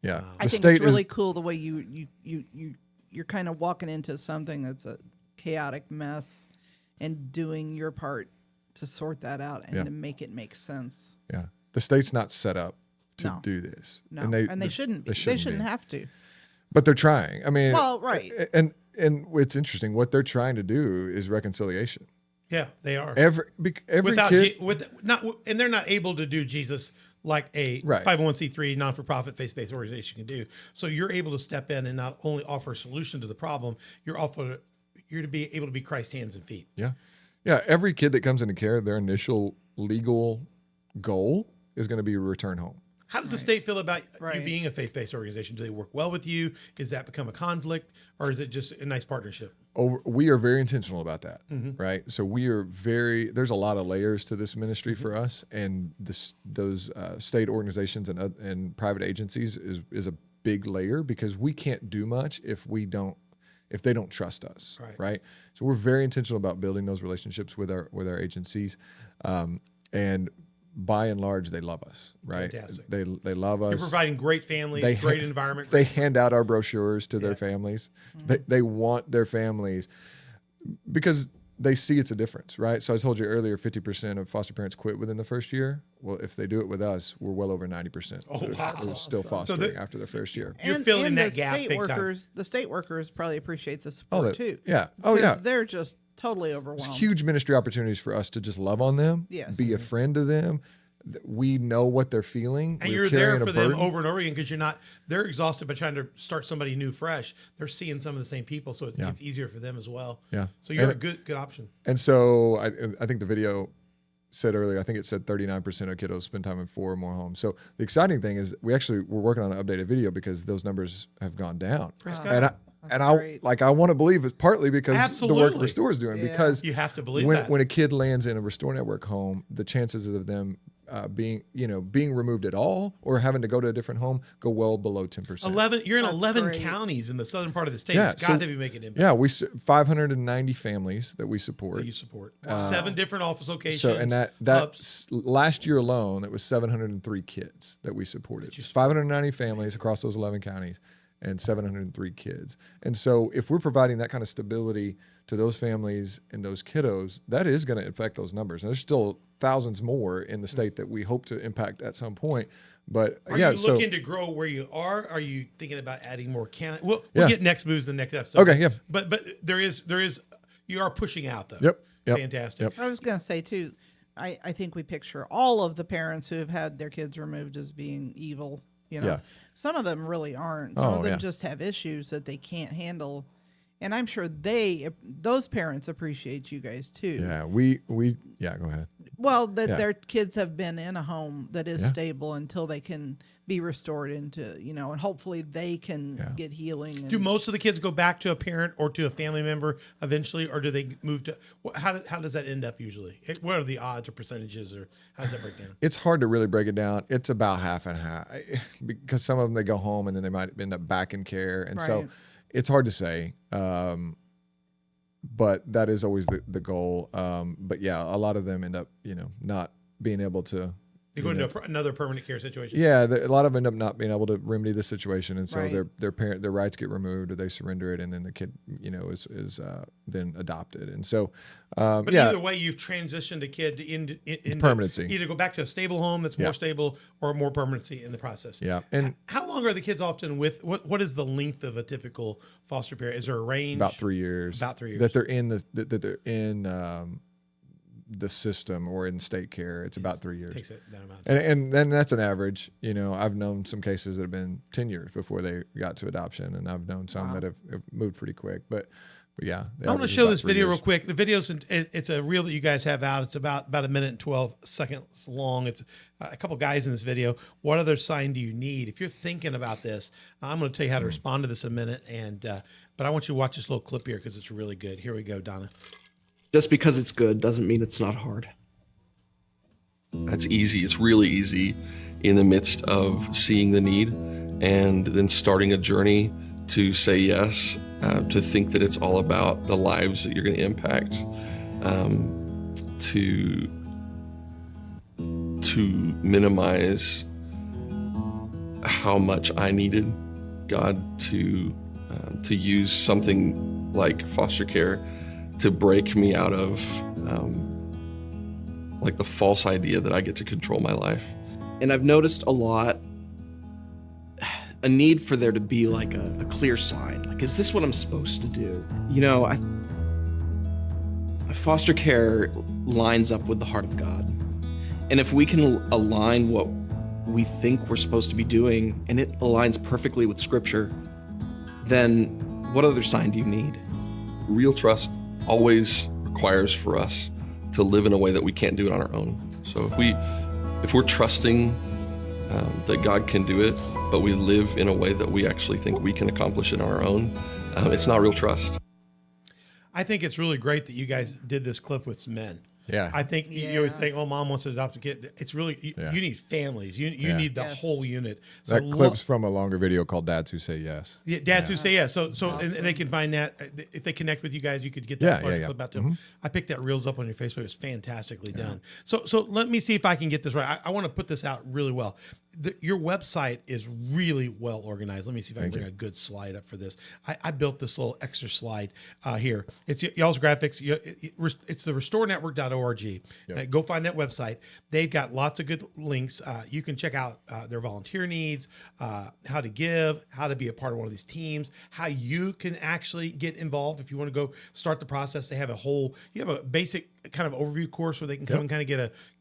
Yeah, I think it's really cool the way you're kind of walking into something that's a chaotic mess and doing your part to sort that out and to make it make sense. Yeah, the state's not set up to do this. No, and they shouldn't be. They shouldn't have to. But they're trying. I mean, well, right. And it's interesting. What they're trying to do is reconciliation. Yeah, they are. Every Without kid, and they're not able to do Jesus like a 501c3 non-for-profit faith-based organization can do. So you're able to step in and not only offer a solution to the problem, you're to be able to be Christ's hands and feet. Yeah. Every kid that comes into care, their initial legal goal is going to be a return home. How does the state feel about you being a faith-based organization? Do they work well with you? Is that become a conflict, or is it just a nice partnership? Oh, we are very intentional about that, right? So there's a lot of layers to this ministry for us, and those state organizations and private agencies is a big layer, because we can't do much if they don't trust us, right? So we're very intentional about building those relationships with our agencies, and by and large, they love us, right? Fantastic. They love us. You're providing great families, great environment. They hand out our brochures to their families. They want their families, because they see it's a difference, right? So I told you earlier, 50% of foster parents quit within the first year. Well, if they do it with us, we're well over 90%. Oh, wow. They're still fostering after their first year. You're filling that gap big time. The state workers probably appreciate the support too. Yeah. They're just totally overwhelmed. It's huge ministry opportunities for us to just love on them, be a friend to them. We know what they're feeling. And you're there for them over and over again, because they're exhausted by trying to start somebody new fresh. They're seeing some of the same people, so it's easier for them as well. Yeah. So you're a good option. And so I think the video said earlier, I think it said 39% of kiddos spend time in 4 or more homes. So the exciting thing is we're working on an updated video, because those numbers have gone down. I want to believe it's partly because the work Restore is doing, because you have to believe when a kid lands in a Restore Network home, the chances of them being removed at all or having to go to a different home go well below 10%. You're in 11 counties in the southern part of the state. It's got to be making an impact. Yeah, 590 families that we support. 7 different office locations. So, and that last year alone, it was 703 kids that we supported. 590 families across those 11 counties and 703 kids. And so if we're providing that kind of stability to those families and those kiddos, that is going to affect those numbers. And there's still thousands more in the state that we hope to impact at some point. But are you looking to grow where you are? Are you thinking about adding more county? We'll get next moves in the next episode. Okay, yeah. But there is you are pushing out though. Yep. Fantastic. Yep. I was going to say too, I think we picture all of the parents who have had their kids removed as being evil. Some of them really aren't. Some of them just have issues that they can't handle. And I'm sure those parents appreciate you guys too. Yeah, we go ahead. Well, their kids have been in a home that is stable until they can be restored into, and hopefully they can get healing. Do most of the kids go back to a parent or to a family member eventually, or do they move to? How does that end up usually? What are the odds or percentages, or how does that break down? It's hard to really break it down. It's about half and half, because some of them they go home and then they might end up back in care, and so it's hard to say. But that is always the goal. But yeah, a lot of them end up, not being able to. They go into another permanent care situation. Yeah, a lot of them end up not being able to remedy the situation, and so their rights get removed, or they surrender it, and then the kid, is then adopted, and so. But either way, you've transitioned a kid into permanency. Either go back to a stable home that's more stable, or more permanency in the process. Yeah, and how long are the kids often with? What is the length of a typical foster parent? Is there a range? About 3 years. About 3 years. That they're in the system or in state care, it's about 3 years. Takes it that amount of time. And then that's an average. You know, I've known some cases that have been 10 years before they got to adoption, and I've known some that have moved pretty quick. But yeah, I want to show this video real quick. The video's it's a reel that you guys have out. It's about a minute and 12 seconds long. It's a couple guys in this video. What other sign do you need? If you're thinking about this, I'm going to tell you how to respond to this in a minute. And but I want you to watch this little clip here because it's really good. Here we go, Donna. Just because it's good doesn't mean it's not hard. That's easy. It's really easy in the midst of seeing the need and then starting a journey to say yes, to think that it's all about the lives that you're going to impact, to minimize how much I needed God to use something like foster care to break me out of like the false idea that I get to control my life. And I've noticed a need for there to be like a clear sign. Like, is this what I'm supposed to do? You know, foster care lines up with the heart of God. And if we can align what we think we're supposed to be doing, and it aligns perfectly with Scripture, then what other sign do you need? Real trust always requires for us to live in a way that we can't do it on our own. So if we're trusting that God can do it, but we live in a way that we actually think we can accomplish it on our own, it's not real trust. I think it's really great that you guys did this clip with some men. Yeah. I think you always think, oh, mom wants to adopt a kid. It's really, you need families. You need the whole unit. So that clip's from a longer video called Dads Who Say Yes. Yeah, Dads Who Say Yes. So awesome. And they can find that. If they connect with you guys, you could get that clip out to them. I picked that reels up on your Facebook. It was fantastically done. So let me see if I can get this right. I want to put this out really well. Your website is really well organized. Let me see if I can bring a good slide up for this. I built this little extra slide here. It's y'all's graphics. It's the restorenetwork.org. Go find that website. They've got lots of good links. You can check out their volunteer needs, how to give, how to be a part of one of these teams, how you can actually get involved if you want to go start the process. They have you have a basic kind of overview course where they can come and kind of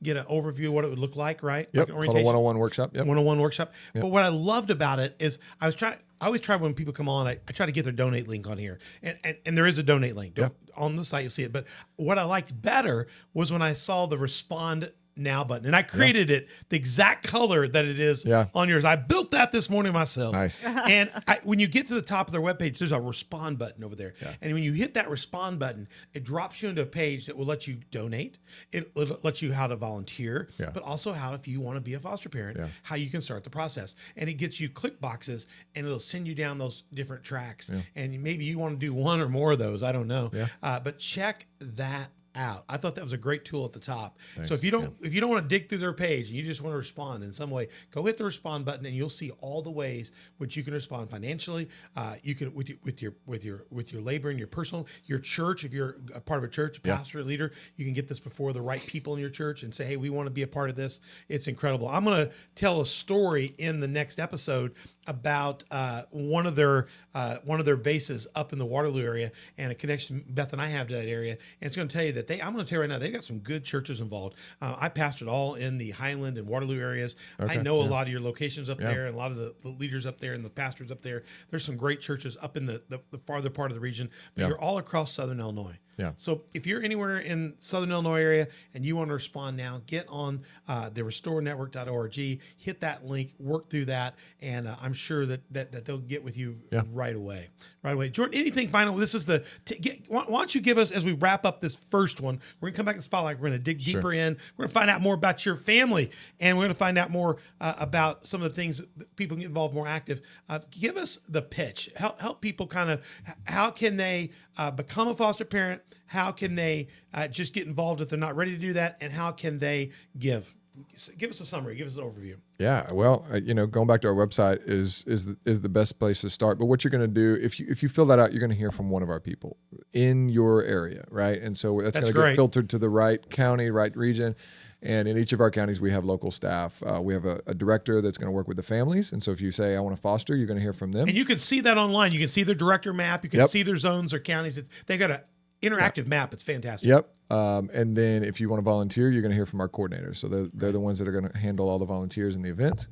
get an overview of what it would look like, right? Yep. Like Called a 101 workshop. Yep. 101 workshop. Yep. But what I loved about it is I always try when people come on, I try to get their donate link on here. And there is a donate link. On the site, you'll see it. But what I liked better was when I saw the respond now button. And I created it the exact color that it is on yours. I built that this morning myself. Nice. And when you get to the top of their webpage, there's a respond button over there. Yeah. And when you hit that respond button, it drops you into a page that will let you donate. It lets you how to volunteer, but also how, if you want to be a foster parent, how you can start the process. And it gets you click boxes, and it'll send you down those different tracks. Yeah. And maybe you want to do one or more of those. I don't know. Yeah. But check that out. I thought that was a great tool at the top. Thanks. So if you don't want to dig through their page and you just want to respond in some way, go hit the respond button and you'll see all the ways which you can respond financially. You can with your labor and your personal, your church. If you're a part of a church, pastor, leader, you can get this before the right people in your church and say, hey, we want to be a part of this. It's incredible. I'm going to tell a story in the next episode about one of their bases up in the Waterloo area, and a connection Beth and I have to that area. And it's going to tell you that I'm going to tell you right now, they've got some good churches involved. I pastored all in the Highland and Waterloo areas. Okay, I know a lot of your locations up there, and a lot of the leaders up there and the pastors up there. There's some great churches up in the farther part of the region, but you're all across Southern Illinois. Yeah. So if you're anywhere in Southern Illinois area and you want to respond now, get on the restorenetwork.org, hit that link, work through that, and I'm sure that they'll get with you right away. Right away. Jordan, anything final? This is why don't you give us, as we wrap up this first one, we're going to come back to the spotlight. We're going to dig deeper in. We're going to find out more about your family, and we're going to find out more about some of the things that people can get involved, more active. Give us the pitch. Help people kind of, how can they become a foster parent? How can they just get involved if they're not ready to do that? And how can they give? Give us a summary. Give us an overview. Yeah, well, going back to our website is the best place to start. But what you're going to do, if you fill that out, you're going to hear from one of our people in your area, right? And so that's going to get filtered to the right county, right region. And in each of our counties, we have local staff. We have a director that's going to work with the families. And so if you say, I want to foster, you're going to hear from them. And you can see that online. You can see their director map. You can see their zones or counties. They got interactive map. It's fantastic. Yep. And then if you want to volunteer, you're going to hear from our coordinators. So they're the ones that are going to handle all the volunteers in the event.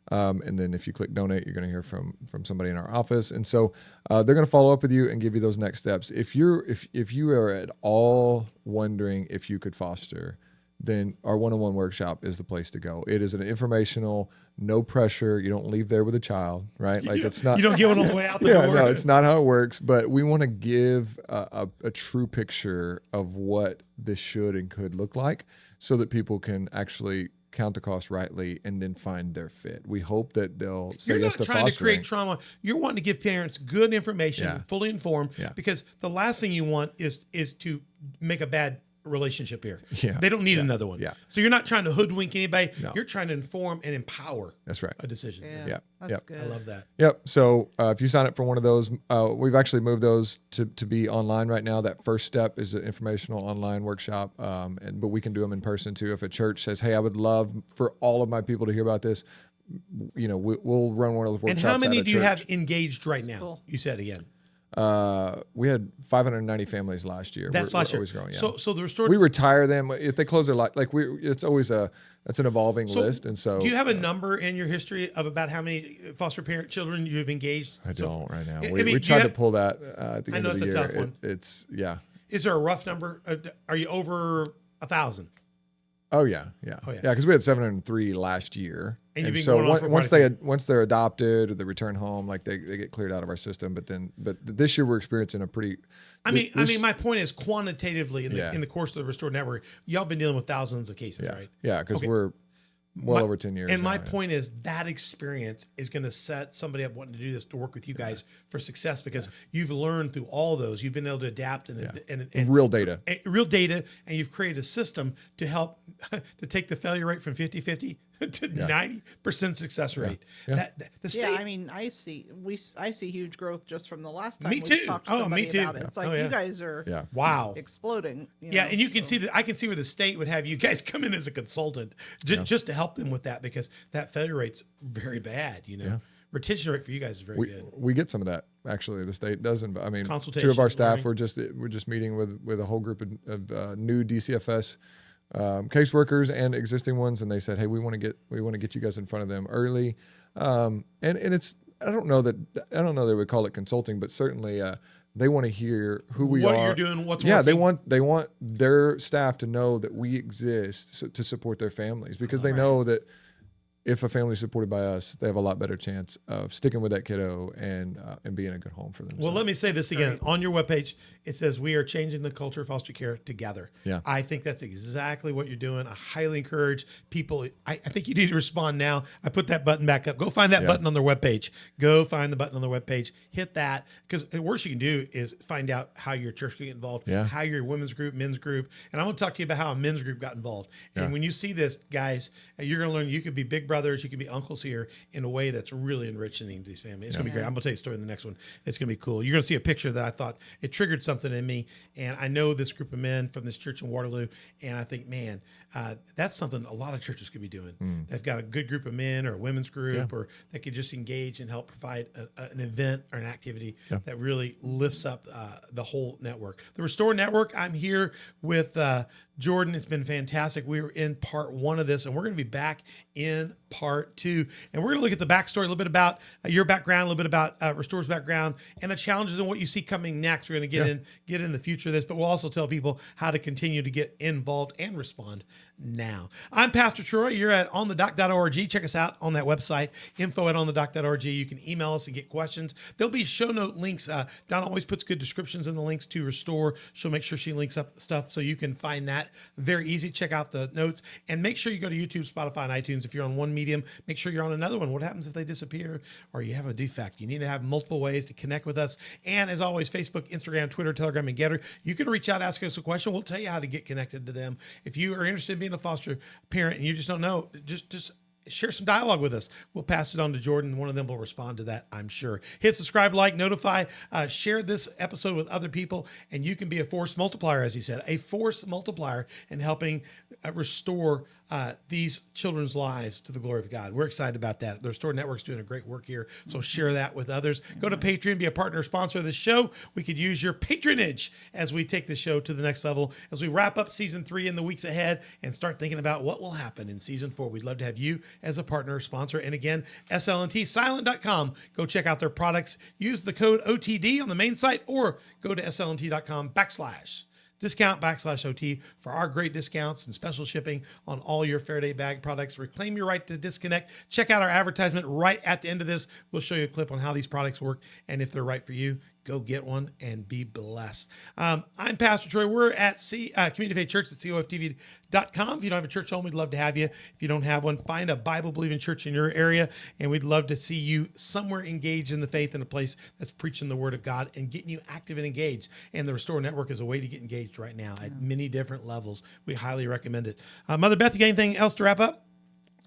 And then if you click donate, you're going to hear from somebody in our office. And so they're going to follow up with you and give you those next steps. If you are at all wondering if you could foster, then our one-on-one workshop is the place to go. It is an informational, no pressure. You don't leave there with a child, right? Like it's not. You don't give it on the way out the door. No, it's not how it works. But we want to give a true picture of what this should and could look like, so that people can actually count the cost rightly and then find their fit. We hope that they'll say yes to fostering. You're not trying to create trauma. You're wanting to give parents good information, fully informed, because the last thing you want is to make a bad relationship here. Yeah. They don't need another one. Yeah. So you're not trying to hoodwink anybody. No. You're trying to inform and empower. That's right. A decision. Yeah. That's good. I love that. Yep. So if you sign up for one of those, we've actually moved those to be online right now. That first step is an informational online workshop, but we can do them in person too. If a church says, "Hey, I would love for all of my people to hear about this," we'll run one of those workshops. And how many do you church. have engaged right now? Cool. You said again. We had 590 families last year. That's last year. Always growing, yeah. So the restored. We retire them if they close their life. It's always that's an evolving list. And so, do you have a number in your history of about how many foster parent children you've engaged? I don't right now. I We mean, tried to pull that at the I end know of the it's year. a tough one. It's Is there a rough number? Are you over 1,000? Oh yeah. Oh, yeah. Because we had 703 last year, And you've been so going on for once they're adopted or they return home, like they get cleared out of our system. But this year we're experiencing a pretty. I mean, my point is quantitatively in the course of the Restored Network, y'all been dealing with thousands of cases, right? Yeah, because we're well over 10 years. And now, my point is that experience is going to set somebody up wanting to do this, to work with you guys for success, because you've learned through all those, you've been able to adapt and real data, and you've created a system to help to take the failure rate from 50-50 to 90% success rate. Yeah. The state, I mean, I see huge growth just from the last time me too. we talked to somebody me too. about it. It's like you guys are exploding. And you can see I can see where the state would have you guys come in as a consultant just to help them with that, because that failure rate's very bad. Retention rate for you guys is very good. We get some of that actually. The state doesn't, but I mean, Consultation, 2 of our staff learning. we're just meeting with a whole group of new DCFS caseworkers and existing ones, and they said, "Hey, we want to get you guys in front of them early." And it's I don't know that they would call it consulting, but certainly they want to hear who we are, what you're doing, what's working. working. They want their staff to know that we exist to support their families, because they know that if a family is supported by us, they have a lot better chance of sticking with that kiddo and being a good home for them. Well, let me say this again. On your webpage, it says, "We are changing the culture of foster care together." Yeah. I think that's exactly what you're doing. I highly encourage people. I think you need to respond now. I put that button back up. Go find that button on their webpage. Go find the button on their webpage. Hit that, because the worst you can do is find out how your church can get involved, how your women's group, men's group. And I'm going to talk to you about how a men's group got involved. And when you see this, guys, you're going to learn you could be big brothers, you could be uncles here in a way that's really enriching to these families. It's going to be great. I'm going to tell you a story in the next one. It's going to be cool. You're going to see a picture that I thought it triggered something in me. And I know this group of men from this church in Waterloo. And I think, man, that's something a lot of churches could be doing. They've got a good group of men or a women's group, or they could just engage and help provide an event or an activity that really lifts up the whole network. The Restore Network, I'm here with Jordan. It's been fantastic. We were in part 1 of this, and we're going to be back in part 2. And we're going to look at the backstory, a little bit about your background, a little bit about Restore's background, and the challenges and what you see coming next. We're going to get in the future of this, but we'll also tell people how to continue to get involved and respond now. I'm Pastor Troy. You're at onthedoc.org. Check us out on that website, info@onthedoc.org. You can email us and get questions. There'll be show note links. Don always puts good descriptions in the links to Restore. She'll make sure she links up stuff so you can find that very easy. Check out the notes, and make sure you go to YouTube, Spotify, and iTunes. If you're on one medium, make sure you're on another one. What happens if they disappear or you have a defect? You need to have multiple ways to connect with us. And as always, Facebook, Instagram, Twitter, Telegram, and Getter. You can reach out, ask us a question. We'll tell you how to get connected to them. If you are interested in being a foster parent and you just don't know, just share some dialogue with us. We'll pass it on to Jordan. One of them will respond to that, I'm sure. Hit subscribe, like, notify, share this episode with other people, and you can be a force multiplier, as he said, a force multiplier in helping restore these children's lives to the glory of God. We're excited about that. The Restore Network's doing a great work here, so share that with others. Go to Patreon, be a partner or sponsor of this show. We could use your patronage as we take the show to the next level, as we wrap up season 3 in the weeks ahead and start thinking about what will happen in season 4. We'd love to have you as a partner or sponsor. And again, slntsilent.com. Go check out their products. Use the code OTD on the main site, or go to slnt.com/discount/OT for our great discounts and special shipping on all your Faraday bag products. Reclaim your right to disconnect. Check out our advertisement right at the end of this. We'll show you a clip on how these products work, and if they're right for you, go get one and be blessed. I'm Pastor Troy. We're at Community Faith Church at coftv.com. If you don't have a church home, we'd love to have you. If you don't have one, find a Bible-believing church in your area, and we'd love to see you somewhere engaged in the faith, in a place that's preaching the Word of God and getting you active and engaged. And the Restore Network is a way to get engaged right now at many different levels. We highly recommend it. Mother Beth, you got anything else to wrap up?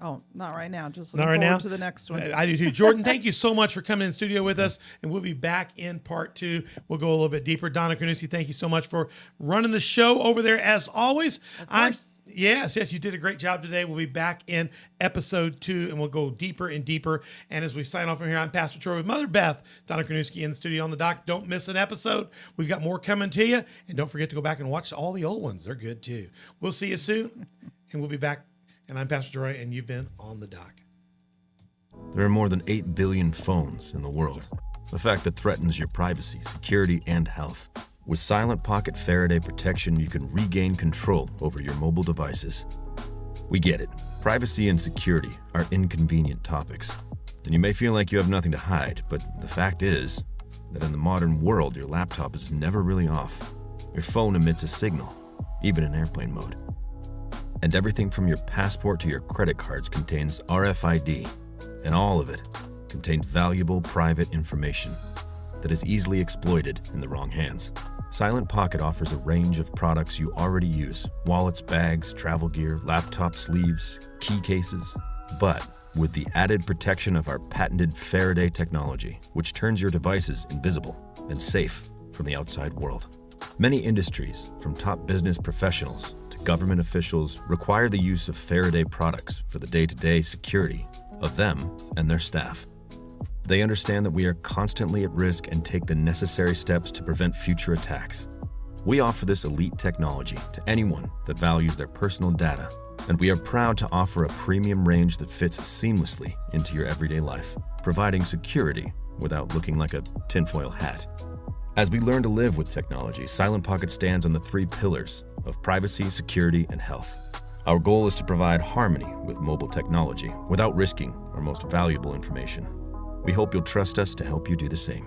Oh, not right now. Just looking forward to the next one. I do too. Jordan, thank you so much for coming in studio with us, and we'll be back in part 2. We'll go a little bit deeper. Donna Kranuski, thank you so much for running the show over there as always. Yes, you did a great job today. We'll be back in episode 2, and we'll go deeper and deeper. And as we sign off from here, I'm Pastor Troy with Mother Beth, Donna Kranuski in the studio on the dock. Don't miss an episode. We've got more coming to you, and don't forget to go back and watch all the old ones. They're good too. We'll see you soon, and we'll be back. And I'm Pastor Troy, and you've been on the dock. There are more than 8 billion phones in the world, a fact that threatens your privacy, security, and health. With Silent Pocket Faraday protection, you can regain control over your mobile devices. We get it. Privacy and security are inconvenient topics, and you may feel like you have nothing to hide, but the fact is that in the modern world, your laptop is never really off. Your phone emits a signal, even in airplane mode. And everything from your passport to your credit cards contains RFID, and all of it contains valuable private information that is easily exploited in the wrong hands. Silent Pocket offers a range of products you already use: wallets, bags, travel gear, laptop sleeves, key cases, but with the added protection of our patented Faraday technology, which turns your devices invisible and safe from the outside world. Many industries, from top business professionals to government officials, require the use of Faraday products for the day-to-day security of them and their staff. They understand that we are constantly at risk and take the necessary steps to prevent future attacks. We offer this elite technology to anyone that values their personal data, and we are proud to offer a premium range that fits seamlessly into your everyday life, providing security without looking like a tinfoil hat. As we learn to live with technology, Silent Pocket stands on the 3 pillars of privacy, security, and health. Our goal is to provide harmony with mobile technology without risking our most valuable information. We hope you'll trust us to help you do the same.